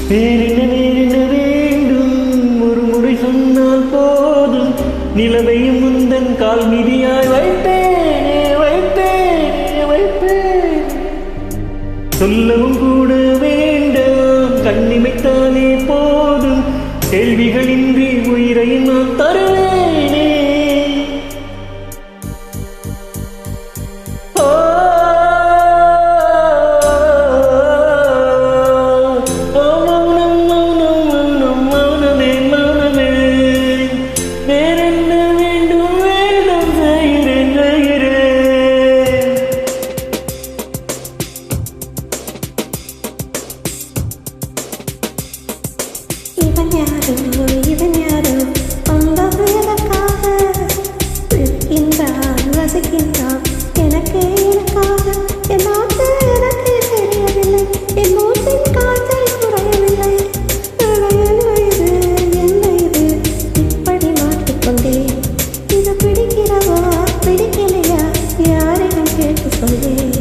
வேறென்ன வேண்டும் ஒரு முறை சொன்னால் போதும் நிலவையும் முந்தன் கால் மிதியாய் வைப்பேனே வைப்பேனே வைப்பேன் சொல்லவும் கூட வேண்டாம் கண்ணிமைத்தாலே போதும் கேள்விகளின்றி உயிரை நான் தருவேனே இவன் யாரோ அந்த எதற்காக இருக்கின்றான் ரசிக்கின்றான் எனக்காக என் நாட்டு எனக்கு தெரியவில்லை என் மூச்சின் காய்ச்சல் குறையவில்லை வயது என்ன இது இப்படி மாற்றிக்கொண்டேன் இது பிடிக்கிறவா பிடிக்கலையா யாரையும் கேட்டு சொல்வேன்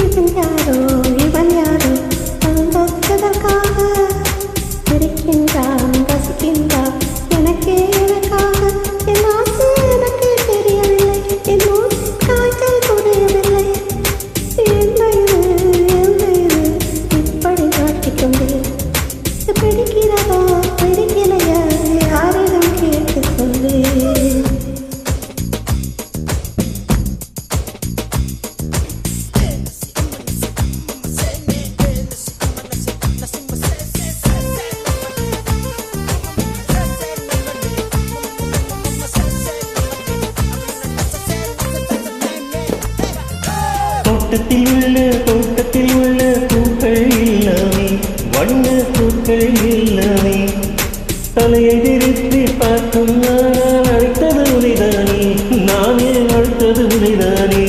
இவன் யாரோ எதற்காக இருக்கின்றான் ரசிக்கின்றான் எனக்காக என் ஆசை எனக்கு தெரியவில்லை என் மூச்சு காய்ச்சல் குறையவில்லை என்ன இது இப்படி மாட்டிக்கொண்டேன் பிடிக்கிறதா பிடிக்கலையா யாரிடம் கேட்டு சொல்வேன் தோட்டத்தில் உள்ள பூக்கள் இல்லவே வண்ண பூக்கள் இல்லவே தலையை திருப்பி பார்க்கும் நான் அழைத்தது உனைதானே நானே அழைத்தது உனைதானே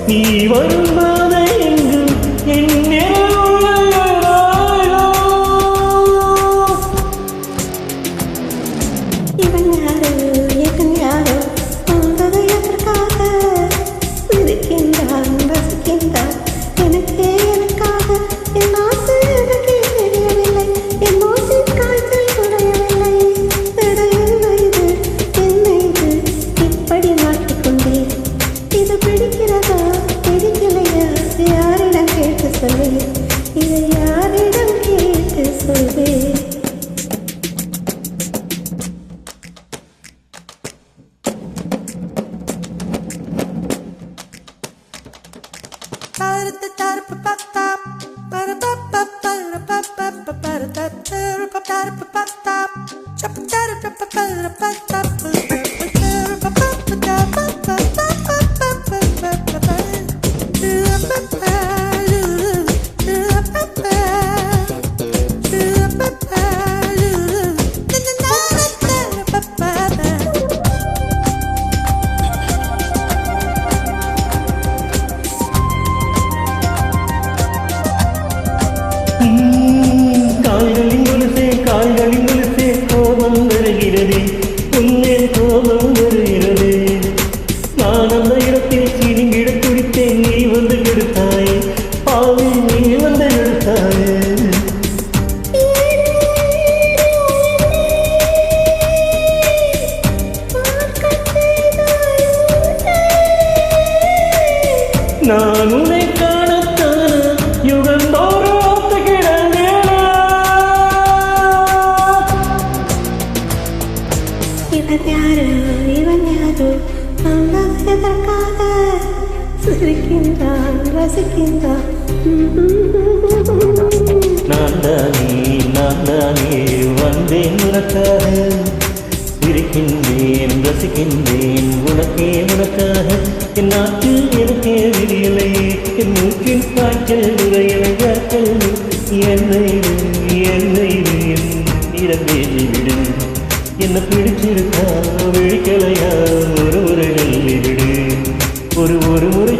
நீ வரும்போது எங்கும் என்ன இவன் யாரோ வந்தது எதற்காக இருக்கின்றான் ரசிக்கின்றான் எனக்காக என் ஆசை எனக்கு தெரியவில்லை என் மூச்சின் காய்ச்சல் குறையவில்லை என்ன இது இப்படி மாட்டிக்கொண்டேன் இது பிடிக்கிறதா பிடிக்கலையா யாரிடம் கேட்டு சொல்வேன் இதை யாரிடம் கேட்டு சொல்வேன் கால்களின் முழுசே கோபம் வருகிறது உன்னே கோபம் வருகிறது நான் அந்த இடத்தில் சினிங்கிட துடித்தேன் நீ வந்து கெடுத்தாய் பாவி நீ வந்து கெடுத்தாய் நான் உன்னை காணத்தான யுகந்தோறும் இவன் யாரோ வந்தது எதற்காக சிரிக்கின்றான் ரசிக்கின்றான் நான் தானே வந்தேன் உனக்காக சிரிக்கின்றேன் ரசிக்கின்றேன் உனக்காக என் நாட்டு எனக்கே விரியலை என் மூக்கின் காய்ச்சல் உரையலை என்னை விடு என்ன பிடிச்சிருக்கா விழிக்கலையா ஒரு முறை விடு ஒரு முறை